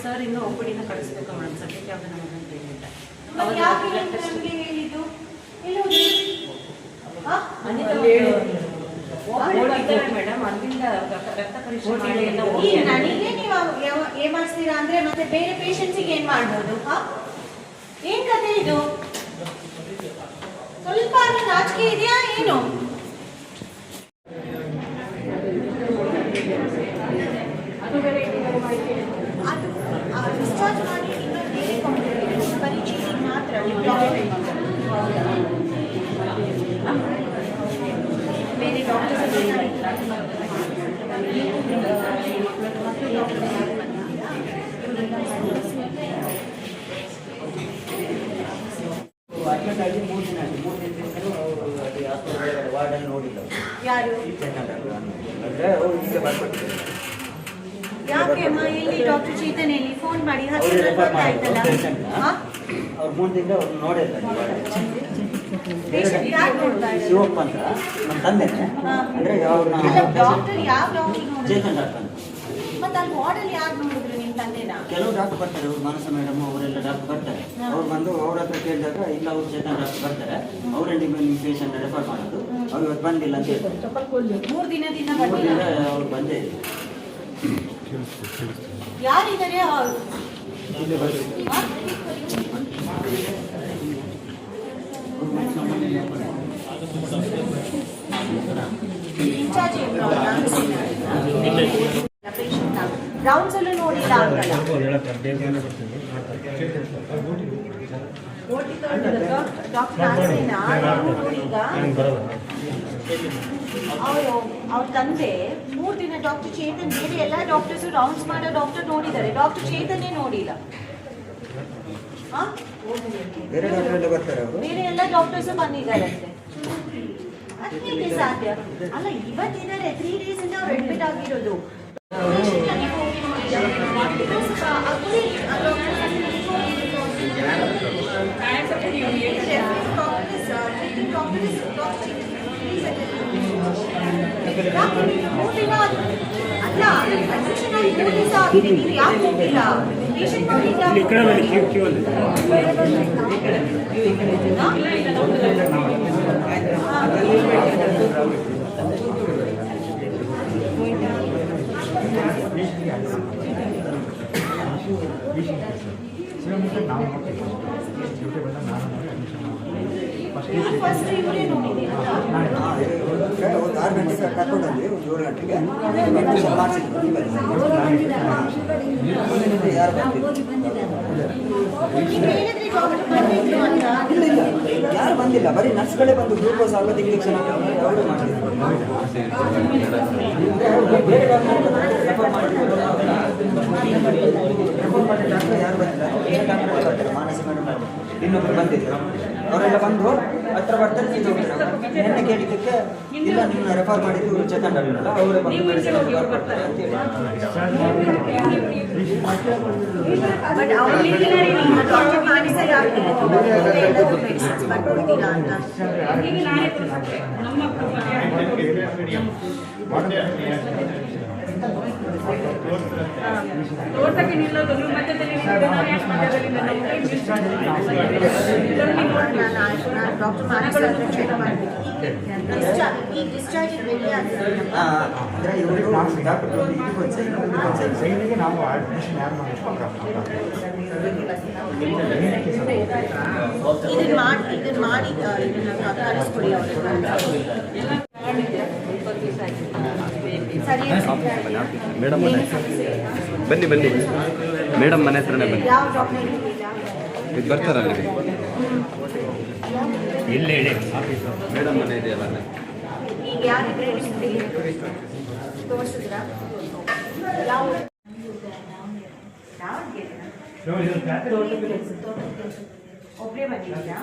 Sir ಇನ್ನೂ ಒಬ್ಬಡಿನ ಕಳಿಸ್ಬೇಕು madam, ಸದ್ಯಕ್ಕೆ ಯಾವುದೋ ನಮಗೆ ಹೇಳಿಲ್ಲ. ಮೇಡಮ್ ಅಲ್ಲಿಂದ ರಕ್ತ ಪರೀಕ್ಷೆ ಮಾಡಿ ಎಲ್ಲ ನನಗೆ ನೀವು ಏನ್ ಮಾಡಿಸ್ತೀರಾ ಅಂದ್ರೆ ಮತ್ತೆ ಬೇರೆ ಪೇಷಂಟ್ಸಿಗೆ ಏನ್ ಮಾಡ್ಬೋದು? ಏನ್ ಕತೆ ಇದು? ಸ್ವಲ್ಪ ನಾಚಿಕೆ ಇದೆಯಾ ಏನು? ಅದು ಡಿಸ್ಚಾರ್ಜ್ ಮಾಡಿ ಇನ್ನೂ ಬೇರೆ ಪರೀಕ್ಷೆಗೆ ಮಾತ್ರ ಬೇರೆ ಡಾಕ್ಟರ್ಸ್ ಯಾರು ಯಾಕೆ ಅಮ್ಮ ಇಲ್ಲಿ ಡಾಕ್ಟರ್ ಚೇತನ್ ಇಲ್ಲಿ ಫೋನ್ ಮಾಡಿ ಆಯ್ತಲ್ಲ ಅವ್ರು 3 ದಿನದಿಂದ ಅವ್ರು ನೋಡಿಲ್ಲ. ಶಿವಪ್ಪ ಅಂತ ನಮ್ಮ ತಂದೆ ಅಂದ್ರೆ ಡಾಕ್ಟರ್ ಯಾವ ಡಾಕ್ಟರ್ ಚೇತನ್ ಡಾಕ್ಟರ್ ಮತ್ತೆ ಅಲ್ಲಿ ವಾರ್ಡಲ್ಲಿ ಯಾರು ನೋಡಿದ್ರು ನಿಮ್ಮ ತಂದೆನ? ಕೆಲವು ಡಾಕ್ಟರ್ ಬರ್ತಾರೆ, ಅವ್ರು ಮಾನಸ ಮೇಡಮ್ ಅವರೆಲ್ಲ ಡಾಕ್ಟರ್ ಬರ್ತಾರೆ. ಅವ್ರು ಬಂದು ಅವ್ರ ಹತ್ರ ಕೇಳಿದಾಗ ಇಲ್ಲ ಅವ್ರು ಚೇತನ್ ಡಾಕ್ಟರ್ ಬರ್ತಾರೆ, ಅವರೇ ನಿಮ್ಮ ಪೇಷಂಟ್ ರೆಫರ್ ಮಾಡೋದು, ಅವ್ರು ಇವತ್ತು ಬಂದಿಲ್ಲ ಅಂತ ಹೇಳ್ತಾರೆ. 3 ದಿನದಿಂದ ಅವ್ರು ಬಂದೇ ಇಲ್ಲ. ಯಾರಿದ್ದಾರೆ? ರೌಂಡ್ಸ್ ಅಲ್ಲೂ ನೋಡಿಲ್ಲ ಅಂತಲ್ಲ. ಡಾಕ್ಟರ್ ಅವ್ರ ತಂದೆ 3 ದಿನ ಡಾಕ್ಟರ್ ಚೇತನ್ ಬೇರೆ ಎಲ್ಲ ಡಾಕ್ಟರ್ಸ್ ರೌಂಡ್ಸ್ ಮಾಡೋ ಡಾಕ್ಟರ್ ನೋಡಿದ್ದಾರೆ, ಡಾಕ್ಟರ್ ಚೇತನ್ನೇ ನೋಡಿಲ್ಲ. ಬೇರೆ ಎಲ್ಲ ಡಾಕ್ಟರ್ಸ್ ಬಂದಿದ್ದಾರಂತೆ. ಅದಕ್ಕೆ ಸಾಧ್ಯ ಅಲ್ಲ, ಇವತ್ತಿದ್ದಾರೆ 3 days ಇಂದ ಅವ್ರು ಅಡ್ಮಿಟ್ ಆಗಿರೋದು. ಅಲ್ಲ ಅಡ್ಮಿಷನ್ ಆಗಿ 3 ದಿವಸ ಆಗಿದೆ, ನೀವು ಯಾಕೆ ಹೋಗಿಲ್ಲ? ಪೇಷಂಟ್ ನೋಡಿಲ್ಲ. ಫಸ್ಟ್ ಇವರೇ ನೋಡಿದ್ದೀರಾ? 6 ಗಂಟೆಗೆ ಕರ್ಕೊಂಡಲ್ಲಿ 7 ಗಂಟೆಗೆ ಯಾರು ಬಂದಿಲ್ಲ, ಬರೀ ನರ್ಸ್ಗಳೇ ಬಂದು ಗ್ಲೂಕೋಸ್ ಆಗೋದು ಇಂಜೆಕ್ಷನ್ ಅವರು ಮಾಡಿದ್ರು. ಬೇರೆ ರೆಫರ್ ಮಾಡಿ ಡಾಕ್ಟರ್ ಯಾರು ಬಂದಿಲ್ಲ, ಬೇರೆ ಡಾಕ್ಟರ್ ಬರ್ತಾರೆ, ಮಾನಸ ಮೇಡಮ್ ಇನ್ನೊಬ್ಬರು ಬಂದಿದ್ರು. ಅವರೆಲ್ಲ ಬಂದು ಹತ್ರ ಬರ್ತಾರೆ, ಇದು ನಿನ್ನೆ ಕೇಳಿದ್ದಕ್ಕೆ ಇಲ್ಲ ನಿಮ್ಮನ್ನ ರೆಫರ್ ಮಾಡಿದ್ದು ಚೇತನ್ ಡಾಕ್ಟರ್ ಅವರೇ ಬಂದು ಮೆಡಿಸಿನ್ ಬರ್ತಾರೆ ಅಂತ ಹೇಳಿ. ಬಟ್ ಡಾಕ್ಟರ್ ಮಾನಸ ಯಾಕೆ ಮೆಡಿಸಿನ್ಸ್ ಬರ್ಕೊಡ್ತೀರಾ ಅಂತ ತೋಟಕ್ಕೆ ನಿಲ್ಲೋದು ಮಧ್ಯದಲ್ಲಿ ಡಾಕ್ಟರ್ ಮಾನಸ ಚೆಕ್ ಮಾಡಿಬಿಟ್ಟು ಈ ಡಿಸ್ಚಾರ್ಜ್ ರೆಡಿ ಆಗಿದೆ. ಅಂದರೆ ಇವರು ಡಾಕ್ಟರ್ ಇದಕ್ಕೆ ನಾವು ಅಡ್ಮಿಷನ್ ಯಾರು ಇದನ್ನ ಮಾಡಿ ಕಳಿಸ್ಕೊಡಿ ಅವ್ರಿಗೆ. ಮೇಡಮ್ ಬನ್ನಿ ಮೇಡಮ್ ಮನೆ ಹತ್ರನೇ ಬನ್ನಿ, ಇದು ಬರ್ತಾರಲ್ಲ ಇಲ್ಲಿ ಹೇಳಿ ಮೇಡಮ್ ಮನೆ ಇದೆಯಲ್ಲ ಅಲ್ಲ. ಈಗ ಯಾರಿದ್ರೆ ತೋರಿಸಿದ್ರಾ? ಒಬ್ಬರೇ ಬಂದಿದ್ದೀರಾ?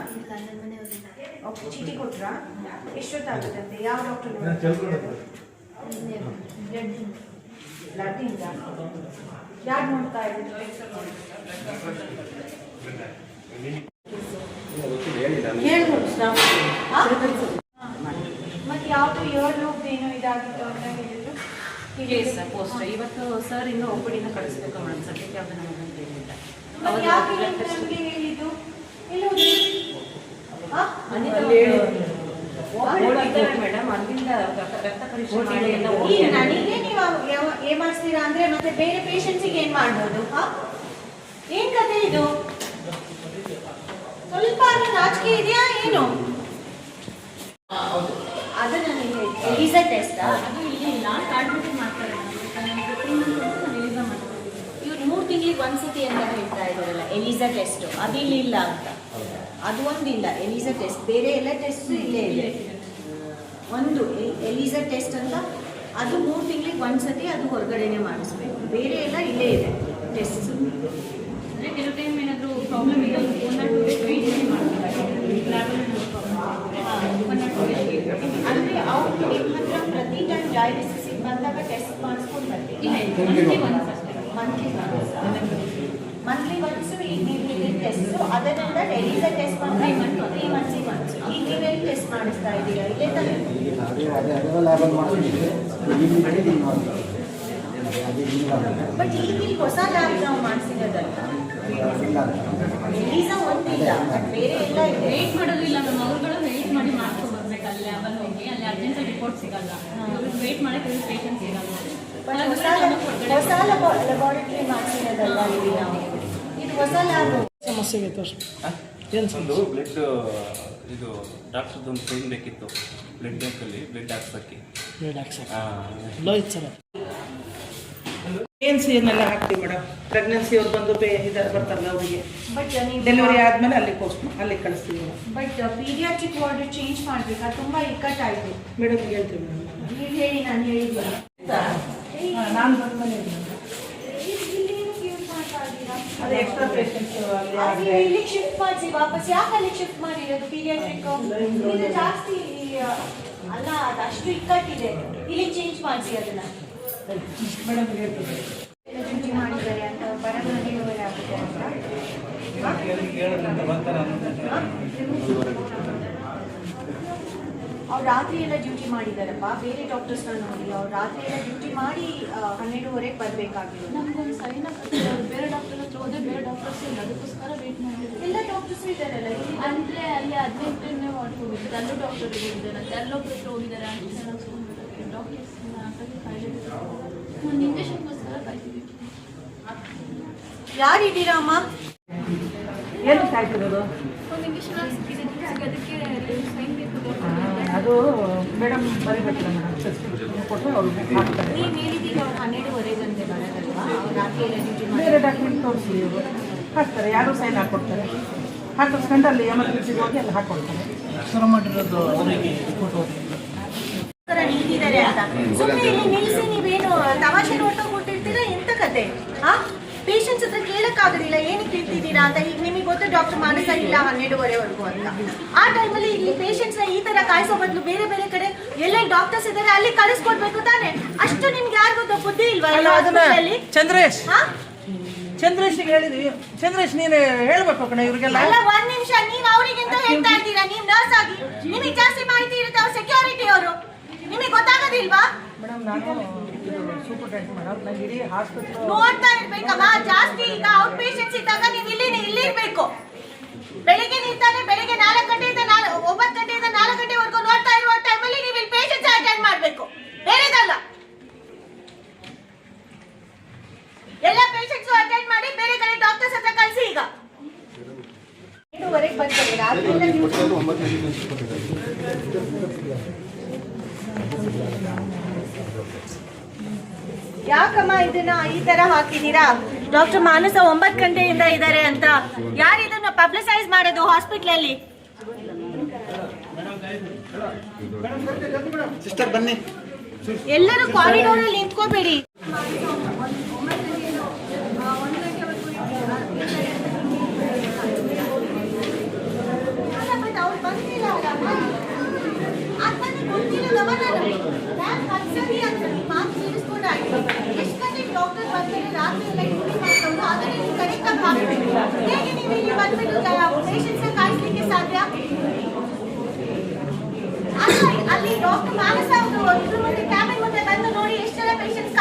ಓಕೆ, ಚೀಟಿ ಕೊಟ್ರಾ? ಎಷ್ಟೊತ್ತಾಗುತ್ತಂತೆ? ಯಾವ ಡಾಕ್ಟರ್ ಬ್ಲಡ್ಡಿಂದ ಯಾರು ನೋಡ್ತಾ ಇದ್ದೀವಿ? ಮತ್ತೆ ಯಾವುದು 7 ಏನೋ ಇದಾಗಿತ್ತು ಅಂತ ಹೇಳಿದ್ರು. ಕೇಸ್ ಪೋಸ್ಟ್ ಇವತ್ತು ಸರ್ ಇನ್ನೂ ಒಬ್ಬಡಿನ ಕಳಿಸ್ಬೇಕು ಮೇಡಮ್, ಸದ್ಯಕ್ಕೆ ಯಾವ್ದು ನಮಗೆ ಹೇಳಿಲ್ಲ. ಮತ್ತೆ ಯಾಕೆ ನಮ್ಗೆ ಹೇಳಿದ್ದು? ಎಲ್ಲಿ ಹೋದ್ರಿ? ಮೇಡಮ್ ಅಲ್ಲಿಂದ ರಕ್ತ ಪರೀಕ್ಷೆ ಮಾಡಿ ಎಲ್ಲ ಈ ನನಗೆ ನೀವು ಏನ್ ಮಾಡಿಸ್ತೀರಾ ಅಂದ್ರೆ ಮತ್ತೆ ಬೇರೆ ಪೇಷಂಟ್ಸಿಗೆ ಏನ್ ಮಾಡ್ಬೋದು? ಏನ್ ಕತೆ ಇದು? ಸ್ವಲ್ಪ ನಾಚಿಕೆ ಇದೆಯಾ ಏನು? ಅದು ನನಗೆ ಎಲಿಸಾ ಟೆಸ್ಟ್ ಅದು ಇಲ್ಲಿ ಇಲ್ಲ, ಕಾರ್ಡ್ ಮಾಡ್ತಾರೆ. ಇವ್ರು 3 ತಿಂಗಳಿಗೆ ಒಂದ್ಸತಿ ಅಂತ ಹೇಳ್ತಾ ಇದಾರಲ್ಲ ಎಲಿಸಾ ಟೆಸ್ಟ್, ಅದು ಇಲ್ಲಿ ಇಲ್ಲ ಅಂತ. ಅದು ಒಂದಿಲ್ಲ ಎಲಿಸಾ ಟೆಸ್ಟ್, ಬೇರೆ ಎಲ್ಲ ಟೆಸ್ಟ್ ಇಲ್ಲೇ ಇದೆ. ಒಂದು ಎಲಿಸಾ ಟೆಸ್ಟ್ ಅಂತ, ಅದು 3 ತಿಂಗಳಿಗೆ ಒಂದ್ಸತಿ, ಅದು ಹೊರಗಡೆನೆ ಮಾಡಿಸ್ಬೇಕು. ಬೇರೆ ಎಲ್ಲ ಇಲ್ಲೇ ಇದೆ ಟೆಸ್ಟ್. ಅಂದರೆ ಕೆಲವು ಟೈಮ್ ಏನಾದರೂ ಪ್ರಾಬ್ಲಮ್ ಇದೆ, 1 or 2 days ವೆಯ್ಟ್ ಮಾಡ್ತಾರೆ. ಅಂದರೆ ಅವ್ರು ನಿಮ್ಮ ಹತ್ರ ಪ್ರತಿ ಟೈಮ್ ಡಯಾಲಿಸಿಸ್ ಬಂದಾಗ ಟೆಸ್ಟ್ ಮಾಡಿಸ್ಕೊಂಡು ಬರ್ತೀವಿ. ಮಂತ್ಲಿ ಒನ್ಸು ಈಗ ನೀವು ಟೆಸ್ಟ್, ಅದರಿಂದ ಎಲಿಸಾ ಟೆಸ್ಟ್ ಬಂದರೆ 3 ಮಂತ್ಸಿಗೆ ಒನ್ಸು. ಈಗ ನೀವೇನು ಟೆಸ್ಟ್ ಮಾಡಿಸ್ತಾ ಇದ್ದೀರಾ? ಇಲ್ಲೇ ತಾನೇ. ಬಟ್ ಈಗ ಇಲ್ಲಿ ಹೊಸ ಲ್ಯಾಬ್ ನಾವು ಮಾಡಿಸಿರೋದಲ್ಲ, ಎಲಿಸಾ ಒಂದಿಲ್ಲ, ಬೇರೆ ಎಲ್ಲ ಇದೆ. ವೆಯ್ಟ್ ಮಾಡೋದಿಲ್ಲ, ನಮ್ಮ ಅವ್ರುಗಳು ವೆಯ್ಟ್ ಮಾಡಿ ಮಾಡ್ಕೊಂಡು ಬರ್ಬೇಕು. ಅಲ್ಲಿ ಲ್ಯಾಬಲ್ಲಿ ಹೋಗಿ ಅಲ್ಲಿ ಅರ್ಜೆಂಟ್ ರಿಪೋರ್ಟ್ ಸಿಗಲ್ಲ, ವೆಯ್ಟ್ ಮಾಡೋಕ್ಕೆ ಪೇಷಂಟ್ ಸಿಗಲ್ಲ. ಹೊಸ ಲ್ಯಾಬೋರೇಟರಿ ಮಾಡಿಸಿರೋದಲ್ಲ ಇಲ್ಲಿ ನಾವು, ಇದು ಹೊಸ ಲ್ಯಾಬ್. ಸಮಸ್ಯೆಗೆ ತೋರಿಸಿ ಒಂದು ಬ್ಲಡ್ ಇದು ಡಾಕ್ಟರ್ದು ಒಂದು ಸೈನ್ ಬೇಕಿತ್ತು, ಬ್ಲಡ್ ಬ್ಯಾಂಕಲ್ಲಿ ಬ್ಲಡ್ ಹಾಕ್ಸೋಕ್ಕೆ. ಲೋ ಇತ್ತು ಸರ್. ANC ಏನೆಲ್ಲ ಹಾಕ್ತೀವಿ ಮೇಡಮ್. ಪ್ರೆಗ್ನೆನ್ಸಿ ಅವ್ರು ಬಂದು ಬರ್ತಾರಲ್ಲ ಅವರಿಗೆ ಬಟ್ ಡೆಲಿವರಿ ಆದಮೇಲೆ ಅಲ್ಲಿ ಕಳಿಸ್ತೀವಿ madam. But paediatric ward change ಮಾಡಬೇಕಾ? ತುಂಬ ಇಕ್ಕಟ್ಟಾಯಿತು ಮೇಡಮ್ ಹೇಳ್ತೀವಿ ಮೇಡಮ್. ನೀವು ಹೇಳಿ, ನಾನು ಹೇಳಿದ್ದೀನಿ. ನಾನು ಬಂದ್ಮೇಲೆ ಅದೇ ಎಕ್ಸ್ಟ್ರಾ ಪೇಷಂಟ್ಸ್ ಇಲ್ಲಿಗೆ ಶಿಫ್ಟ್ ಮಾಡಿಸಿ ವಾಪಸ್. ಯಾಕೆ ಅಲ್ಲಿ ಶಿಫ್ಟ್ ಮಾಡಿರೋದು ಪೀಡಿಯಾಟ್ರಿಕ್? ಇದು ಜಾಸ್ತಿ ಅಲ್ಲ, ಅದಷ್ಟು ಇಕ್ಕಟ್ಟಿದೆ. ಇಲ್ಲಿ ಚೇಂಜ್ ಮಾಡಿಸಿ ಅದನ್ನ. ಮೇಡಮ್ ಹೇಳ್ತೀವಿ. ಡ್ಯೂಟಿ ಮಾಡಿದ್ದಾರೆ ಅಂತ ಬರವಣಿಗೆ ಆಗುತ್ತೆ ಅವ್ರು ರಾತ್ರಿ ಎಲ್ಲ ಡ್ಯೂಟಿ ಮಾಡಿದಾರಪ್ಪ. ಬೇರೆ ಡಾಕ್ಟರ್ಸ್ನ ನೋಡಿ, ಅವ್ರು ರಾತ್ರಿ ಎಲ್ಲ ಡ್ಯೂಟಿ ಮಾಡಿ 12:30 ಬರಬೇಕಾಗಿರೋದು. ನಮ್ಗೊಂದು ಸೈನ್ ಬೇರೆ ಡಾಕ್ಟರ್ ಹತ್ರ ಹೋದ್ರೆ ಬೇರೆ ಡಾಕ್ಟರ್ಸ್ ಇಲ್ಲ, ಅದಕ್ಕೋಸ್ಕರ ವೇಟ್ ಮಾಡಿದ್ರು. ಎಲ್ಲ ಡಾಕ್ಟರ್ಸು ಇದ್ದಾರಲ್ಲ ಇಲ್ಲಿ. ಅಂದರೆ ಅಲ್ಲಿ 15ನೇ ವಾರ್ಡ್ ಹೋಗಿದ್ದಾರೆ, ಅಲ್ಲೂ ಡಾಕ್ಟರ್ ಹೋಗಿದ್ದಾರೆ, ಮತ್ತೆ ಅಲ್ಲೊಬ್ರು ಹತ್ರ ಹೋಗಿದ್ದಾರೆ. ಡಾಕ್ಟರ್ಸ್ ಒಂದು ಇಂಜೆಕ್ಷನ್ಗೋಸ್ಕರ ಕಾಯ್ತಿದ್ದೀವಿ. ಯಾರಿದ್ದೀರಾ ಅಮ್ಮ? ಏನು ಕಾಯ್ತಿರೋದು? ಒಂದು ಇಂಜೆಕ್ಷನ್ ಅದಕ್ಕೆ ಸೈನ್ ಬೇಕು. ಅದು ಮೇಡಮ್ ಬರೀಬೇಕಲ್ಲ ಮೇಡಮ್, ಕೊಟ್ಟರೆ ಅವ್ರು ಹಾಕ್ತಾರೆ. ನೀವು ಹೇಳಿದ್ದೀಗ ಅವ್ರು 12:30 ಗಂಟೆ ಬರೋದಲ್ವಾ? ಅವ್ರು ರಾತ್ರಿ ಎಲ್ಲ ಡ್ಯೂಟಿ ಮಾಡಿ ಬೇರೆ ಡಾಕ್ಯುಮೆಂಟ್ ತೋರಿಸಿ ಇವರು ಹಾಕ್ತಾರೆ, ಯಾರು ಸೈನ್ ಹಾಕ್ಕೊಡ್ತಾರೆ. ಹಾಕಿಸ್ಕೊಂಡು ಅಲ್ಲಿ ಎಮರ್ಜೆನ್ಸಿಗೆ ಹೋಗಿ ಅಲ್ಲಿ ಹಾಕ್ಕೊಡ್ತಾರೆ. ಅಕ್ಷರ ಮಾಡಿರೋದು ಅವರಿಗೆ ನಿಂತಿದ್ದಾರೆ ಅಂತ ಸುಮ್ಮನೆ ಇಲ್ಲಿ ನಿಲ್ಲಿಸಿ ನೀವೇನು ತಮಾಷೆ ನೋಡ್ತಾ ಕೊಟ್ಟಿರ್ತೀರಾ? ಎಂತ ಕತೆ? ಪೇಷಂಟ್ಸ್ ಹತ್ರ ಕೇಳಕ್ಕಾಗೋದಿಲ್ಲ ಏನಕ್ಕೆ ಇರ್ತಿದ್ದೀರಾ ಅಂತ. ಈಗ ನಿಮಗೆ ಗೊತ್ತು ಡಾಕ್ಟರ್ ಮಾನಸ ಇಲ್ಲ 12:30ವರೆಗೂ ಅಂತ. ಆ ಟೈಮಲ್ಲಿ ಇಲ್ಲಿ ಪೇಷಂಟ್ಸ್ನ ಈ ತರ ಕಾಯಿಸೋ ಬದಲು ಬೇರೆ ಬೇರೆ ಕಡೆ ಎಲ್ಲೆಲ್ಲಿ ಡಾಕ್ಟರ್ಸ್ ಇದ್ದಾರೆ ಅಲ್ಲಿ ಕಳಿಸ್ಕೊಡ್ಬೇಕು ತಾನೆ. ಅಷ್ಟು ನಿಮ್ಗೆ ಯಾರಿಗೂ ಬುದ್ಧಿ ಇಲ್ವಾ? ಚಂದ್ರೇಶ್ ಚಂದ್ರೇಶ್ಗೆ ಹೇಳಿದ್ವಿ. ಚಂದ್ರೇಶ್ ನೀನು ಹೇಳ್ಬೇಕು ಕಣ ಇವ್ರಿಗೆಲ್ಲ. ಅಲ್ಲ, 1 ನಿಮಿಷ. ನೀವು ಅವ್ರಿಗಿಂತ ಹೇಳ್ತಾ ಇದ್ದೀರಾ? ನೀವು ನರ್ಸ್ ಆಗಿ ನಿಮಗೆ ಜಾಸ್ತಿ ಮಾಹಿತಿ ಇರುತ್ತೆ. ಅವ್ರು ಸೆಕ್ಯೂರಿಟಿ ಅವರು, ನಿಮಗೆ ಗೊತ್ತಾಗೋದಿಲ್ವಾ? ಮೇಡಮ್ ನಾನು ಸೂಪರ್ಟೆಂಟ್ ಮೇಡಮ್, ನಂಗೆ ಇಡೀ ಹಾಸ್ಪಿಟಲ್ ನೋಡ್ತಾ ಇರ್ಬೇಕಮ್ಮ. ಜಾಸ್ತಿ ಈಗ ಔಟ್ ಪೇಷಂಟ್ಸ್ ಇದ್ದಾಗ ನೀವು ಇಲ್ಲಿ ಇರ್ಬೇಕು. ಬೆಳಿಗ್ಗೆ ನಿಂತಾನೆ ಬೆಳಿಗ್ಗೆ 4 ಗಂಟೆಯಿಂದ 9 ಗಂಟೆಯಿಂದ 4 ಗಂಟೆವರೆಗೂ ನೋಡ್ತಾ ಇರುವ ಟೈಮಲ್ಲಿ ನೀವು ಇಲ್ಲಿ ಪೇಷಂಟ್ಸ್ ಅಟೆಂಡ್ ಮಾಡಬೇಕು, ಬೇರೆದಲ್ಲ. ಎಲ್ಲ ಪೇಷಂಟ್ಸ್ ಅಟೆಂಡ್ ಮಾಡಿ ಬೇರೆ ಕಡೆ ಡಾಕ್ಟರ್ಸ್ ಹತ್ರ ಕಳಿಸಿ. ಈಗ 7:30 ಬರ್ತಾರೆ ರಾತ್ರಿ ಎಲ್ಲ ಯಾಕಮ್ಮ ಇದನ್ನ ಈ ತರ ಹಾಕಿದೀರಾ? ಡಾಕ್ಟರ್ ಮಾನಸ 9 ಗಂಟೆಯಿಂದ ಇದ್ದಾರೆ ಅಂತ ಯಾರು ಇದನ್ನ ಪಬ್ಲಿಸೈಸ್ ಮಾಡೋದು ಹಾಸ್ಪಿಟಲ್ ಅಲ್ಲಿ? ಸಿಸ್ಟರ್ ಬನ್ನಿ. ಎಲ್ಲರೂ ಕಾರಿಡೋರ್ ಅಲ್ಲಿ ನಿಂತ್ಕೋಬೇಡಿ. ಡಾಕ್ಟರ್ ಬರ್ತಾರೆ ರಾತ್ರಿ ಎಲ್ಲ ಡ್ಯೂಟಿ ಮಾಡ್ಕೊಂಡು ಆದರೆ ನೀವು ಕರೆಕ್ಟಾಗಿ ಹಾಕಬೇಕು. ಹೇಗೆ ನೀವು ಇಲ್ಲಿ ಬಂದ್ಬಿಟ್ಟು ಪೇಷಂಟ್ಸ್ನ ಕಾಯಿಸ್ಲಿಕ್ಕೆ ಸಾಧ್ಯ? ಅಲ್ಲಿ ಡಾಕ್ಟರ್ ಮಾನಸ ಅವರು ಇದ್ರ ಮುಂದೆ ಕ್ಯಾಬಿನ್ ಮುಂದೆ ಬಂದು ನೋಡಿ ಎಷ್ಟೆಲ್ಲ ಪೇಷಂಟ್ಸ್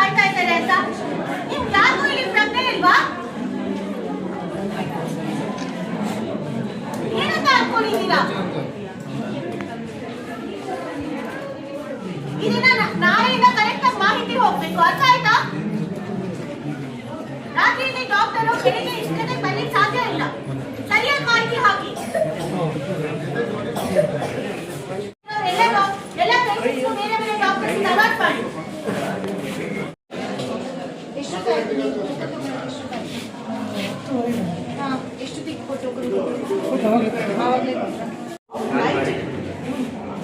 ಟೋಕನ್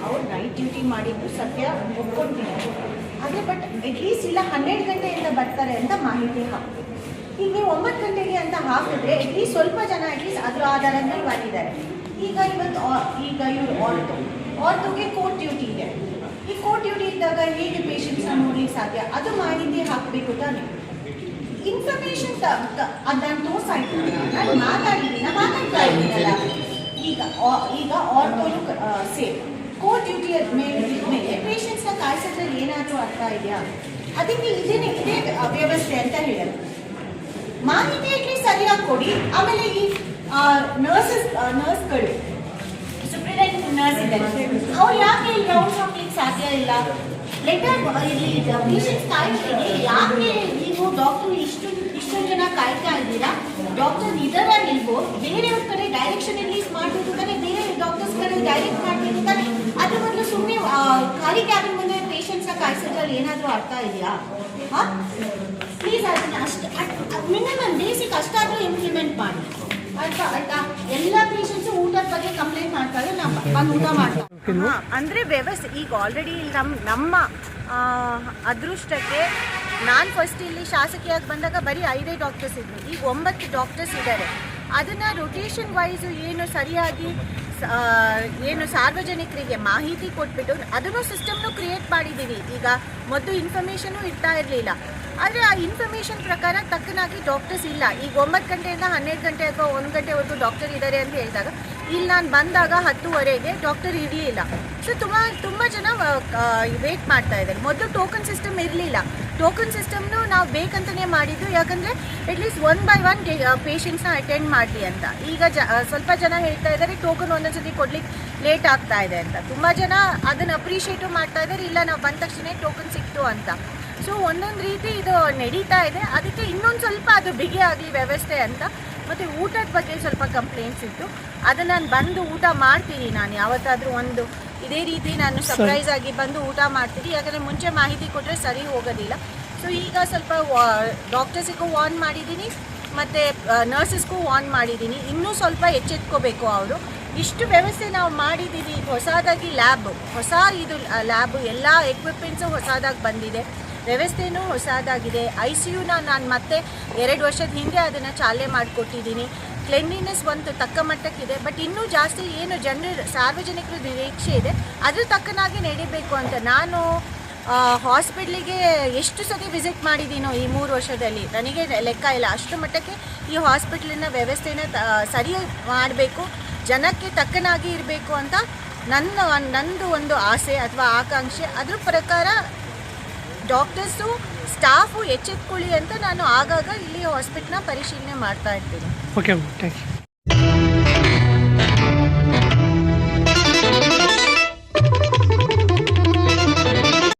ಅವ್ರು ನೈಟ್ ಡ್ಯೂಟಿ ಮಾಡಿದ್ದು ಸತ್ಯ ಒಪ್ಕೊಂತೀನಿ. ಅದೇ ಬಟ್ ಅಟ್ಲೀಸ್ಟ್ ಇಲ್ಲ 12 ಗಂಟೆಯಿಂದ ಬರ್ತಾರೆ ಅಂತ ಮಾಹಿತಿ ಹಾಕಬೇಕು. ಈಗ ನೀವು 9 ಗಂಟೆಗೆ ಅಂತ ಹಾಕಿದ್ರೆ ಅಟ್ಲೀಸ್ಟ್ ಸ್ವಲ್ಪ ಜನ ಅಟ್ಲೀಸ್ಟ್ ಅದ್ರ ಆಧಾರದ ಮೇಲೆ ಬಂದಿದ್ದಾರೆ. ಈಗ ಇವ್ರು ಆರ್ಥೋಗೆ ಕೋರ್ಟ್ ಡ್ಯೂಟಿ ಇದೆ. ಈ ಕೋರ್ಟ್ ಡ್ಯೂಟಿ ಇದ್ದಾಗ ಹೇಗೆ ಪೇಷಂಟ್ಸ್ನ ನೋಡ್ಲಿಕ್ಕೆ ಸಾಧ್ಯ? ಅದು ಮಾಹಿತಿ ಹಾಕಬೇಕು ತಾನೆ. ಇನ್ಫಾರ್ಮೇಶನ್ ಅದನ್ನು ತೋರ್ಸಾಯ್ತು. ನಾನು ಮಾತಾಡ್ತಾ ಇದ್ದೀನಲ್ಲ. ಈಗ ಆರ್ಥೋನು ಸೇಫ್. ಕೋರ್ಟ್ ಡ್ಯೂಟಿ ಮೇಲೆ ಪೇಷಂಟ್ಸ್ನ ಕಾಯಿಸೋದ್ರಲ್ಲಿ ಏನಾದರೂ ಅರ್ಥ ಇದೆಯಾ? ಅದಕ್ಕೆ ಇದೇ ವ್ಯವಸ್ಥೆ ಅಂತ ಹೇಳೋದು. ಮಾಹಿತಿ ಅಟ್ಲೀಸ್ಟ್ ಸರಿಯಾಗಿ ಕೊಡಿ. ಆಮೇಲೆ ಈ ನರ್ಸ್ಗಳು ಸೂಪರಿಂಟೆಂಡೆಂಟ್ ನರ್ಸ್ ಇದ್ದಾರೆ, ಅವ್ರು ಯಾಕೆ ಇಲ್ಲಿ ರೌಂಡ್ಸ್ ಹಾಕ್ಲಿಕ್ಕೆ ಸಾಧ್ಯ ಇಲ್ಲ? ಲೆಟರ್ ಇಲ್ಲಿ ಪೇಷಂಟ್ಸ್ ಕಾಯ್ತಿಗೆ ಯಾಕೆ ನೀವು ಡಾಕ್ಟರ್ ಇಷ್ಟೊಂದು ಜನ ಕಾಯ್ತಾ ಇದ್ದೀರಾ? ಡಾಕ್ಟರ್ ಇದರ ನೀವು ಬೇರೆಯವ್ರ ಕಡೆ ಡೈರೆಕ್ಷನ್ ರಿಲೀಸ್ ಮಾಡಬೇಕು ತಾನೆ, ಬೇರೆ ಡಾಕ್ಟರ್ಸ್ ಕಡೆ ಡೈರೆಕ್ಟ್ ಮಾಡಬೇಕು ತಾನೆ. ಅದ್ರ ಬದಲು ಸುಮ್ಮನೆ ಖಾಲಿ ಕ್ಯಾಬಿನ್ ಮುಂದೆ ಪೇಷಂಟ್ಸ್ನ ಕಾಯಿಸೋದ್ರಲ್ಲಿ ಏನಾದರೂ ಅರ್ಥ ಇದೆಯಾ? ಹಾಂ, ಪ್ಲೀಸ್ ಅದನ್ನ ಮಿನಿಮಮ್ ಬೇಸಿಕ್ ಅಷ್ಟಾದರೂ ಇಂಪ್ಲಿಮೆಂಟ್ ಮಾಡಿ. ಆಯ್ತಾ? ಎಲ್ಲ ಪೇಷಂಟ್ಸು ಊಟದ ಬಗ್ಗೆ ಕಂಪ್ಲೇಂಟ್ ಮಾಡ್ತಾರೆ, ಬಂದು ಊಟ ಮಾಡ್ತಾರೆ. ಅಂದರೆ ವ್ಯವಸ್ಥೆ ಈಗ ಆಲ್ರೆಡಿ ನಮ್ಮ ಅದೃಷ್ಟಕ್ಕೆ ನಾನು ಫಸ್ಟ್ ಇಲ್ಲಿ ಶಾಸಕಿಯಾಗಿ ಬಂದಾಗ ಬರೀ 5 ಡಾಕ್ಟರ್ಸ್ ಇದ್ದರು. ಈಗ 9 ಡಾಕ್ಟರ್ಸ್ ಇದ್ದಾರೆ. ಅದನ್ನು ರೊಟೇಷನ್ ವೈಸು ಏನು ಸರಿಯಾಗಿ ಏನು ಸಾರ್ವಜನಿಕರಿಗೆ ಮಾಹಿತಿ ಕೊಟ್ಬಿಟ್ಟು ಅದನ್ನು ಸಿಸ್ಟಮ್ನು ಕ್ರಿಯೇಟ್ ಮಾಡಿದ್ದೀವಿ. ಈಗ ಮೊದಲು ಇನ್ಫಾರ್ಮೇಷನು ಇರ್ತಾ ಇರಲಿಲ್ಲ, ಆದರೆ ಆ ಇನ್ಫಾರ್ಮೇಷನ್ ಪ್ರಕಾರ ತಕ್ಕನಾಗಿ ಡಾಕ್ಟರ್ಸ್ ಇಲ್ಲ. ಈಗ 9 ಗಂಟೆಯಿಂದ 12 ಗಂಟೆ ಅಥವಾ 1 ಗಂಟೆವರೆಗೂ ಡಾಕ್ಟರ್ ಇದ್ದಾರೆ ಅಂತ ಹೇಳಿದಾಗ ಇಲ್ಲಿ ನಾನು ಬಂದಾಗ 10:30ಗೆ ಡಾಕ್ಟರ್ ಇರಲಿಲ್ಲ. ಸೊ ತುಂಬ ಜನ ವೇಟ್ ಮಾಡ್ತಾ ಇದ್ದಾರೆ. ಮೊದಲು ಟೋಕನ್ ಸಿಸ್ಟಮ್ ಇರಲಿಲ್ಲ. ಟೋಕನ್ ಸಿಸ್ಟಮ್ನು ನಾವು ಬೇಕಂತಲೇ ಮಾಡಿದ್ದು, ಯಾಕಂದರೆ ಅಟ್ಲೀಸ್ಟ್ 1 by 1 ಪೇಷಂಟ್ಸ್ನ ಅಟೆಂಡ್ ಮಾಡಲಿ ಅಂತ. ಈಗ ಸ್ವಲ್ಪ ಜನ ಹೇಳ್ತಾ ಇದ್ದಾರೆ ಟೋಕನ್ ಒಂದೊಂದ್ಸತಿ ಕೊಡ್ಲಿಕ್ಕೆ ಲೇಟ್ ಆಗ್ತಾ ಇದೆ ಅಂತ. ತುಂಬ ಜನ ಅದನ್ನು ಅಪ್ರಿಷಿಯೇಟು ಮಾಡ್ತಾ ಇದ್ದಾರೆ, ಇಲ್ಲ ನಾವು ಬಂದ ತಕ್ಷಣ ಟೋಕನ್ ಸಿಕ್ತು ಅಂತ. ಸೊ ಒಂದೊಂದು ರೀತಿ ಇದು ನಡೀತಾ ಇದೆ. ಅದಕ್ಕೆ ಇನ್ನೊಂದು ಸ್ವಲ್ಪ ಅದು ಬಿಗಿ ಆಗಲಿ ವ್ಯವಸ್ಥೆ ಅಂತ. ಮತ್ತು ಊಟದ ಬಗ್ಗೆ ಸ್ವಲ್ಪ ಕಂಪ್ಲೇಂಟ್ಸ್ ಇತ್ತು, ಅದನ್ನು ನಾನು ಬಂದು ಊಟ ಮಾಡ್ತೀನಿ. ನಾನು ಯಾವತ್ತಾದರೂ ಒಂದು ಇದೇ ರೀತಿ ನಾನು ಸರ್ಪ್ರೈಸ್ ಆಗಿ ಬಂದು ಊಟ ಮಾಡ್ತೀನಿ, ಯಾಕಂದರೆ ಮುಂಚೆ ಮಾಹಿತಿ ಕೊಟ್ಟರೆ ಸರಿ ಹೋಗೋದಿಲ್ಲ. ಸೊ ಈಗ ಸ್ವಲ್ಪ ಡಾಕ್ಟರ್ಸಿಗೂ ವಾರ್ನ್ ಮಾಡಿದ್ದೀನಿ ಮತ್ತು ನರ್ಸಸ್ಗೂ ವಾರ್ನ್ ಮಾಡಿದ್ದೀನಿ. ಇನ್ನೂ ಸ್ವಲ್ಪ ಎಚ್ಚೆತ್ಕೋಬೇಕು ಅವರು. ಇಷ್ಟು ವ್ಯವಸ್ಥೆ ನಾವು ಮಾಡಿದ್ದೀವಿ. ಹೊಸದಾಗಿ ಇದು ಲ್ಯಾಬು ಎಲ್ಲ ಎಕ್ವಿಪ್ಮೆಂಟ್ಸು ಹೊಸದಾಗಿ ಬಂದಿದೆ, ವ್ಯವಸ್ಥೆಯೂ ಹೊಸದಾಗಿದೆ. ICUನ ನಾನು ಮತ್ತೆ 2 ವರ್ಷದ ಹಿಂದೆ ಅದನ್ನು ಚಾಲನೆ ಮಾಡಿಕೊಟ್ಟಿದ್ದೀನಿ. ಕ್ಲೆನ್ಲಿನೆಸ್ ಒಂದು ತಕ್ಕ ಮಟ್ಟಕ್ಕಿದೆ, ಬಟ್ ಇನ್ನೂ ಜಾಸ್ತಿ ಏನು ಸಾರ್ವಜನಿಕರ ನಿರೀಕ್ಷೆ ಇದೆ ಅದ್ರ ತಕ್ಕನಾಗಿ ನಡೀಬೇಕು ಅಂತ. ನಾನು ಹಾಸ್ಪಿಟ್ಲಿಗೆ ಎಷ್ಟು ಸತಿ ವಿಸಿಟ್ ಮಾಡಿದ್ದೀನೋ ಈ 3 ವರ್ಷದಲ್ಲಿ ನನಗೆ ಲೆಕ್ಕ ಇಲ್ಲ. ಅಷ್ಟು ಮಟ್ಟಕ್ಕೆ ಈ ಹಾಸ್ಪಿಟ್ಲಿನ ವ್ಯವಸ್ಥೆನ ಸರಿ ಮಾಡಬೇಕು, ಜನಕ್ಕೆ ತಕ್ಕನಾಗಿ ಇರಬೇಕು ಅಂತ ನಂದು ಒಂದು ಆಸೆ ಅಥವಾ ಆಕಾಂಕ್ಷೆ. ಅದ್ರ ಪ್ರಕಾರ ಡಾಕ್ಟರ್ಸು ಸ್ಟಾಫು ಎಚ್ಚೆತ್ಕೊಳ್ಳಿ ಅಂತ ನಾನು ಆಗಾಗ ಇಲ್ಲಿ ಹಾಸ್ಪಿಟ್ಲ್ನ ಪರಿಶೀಲನೆ ಮಾಡ್ತಾ ಇರ್ತೀನಿ. Okay, thank you.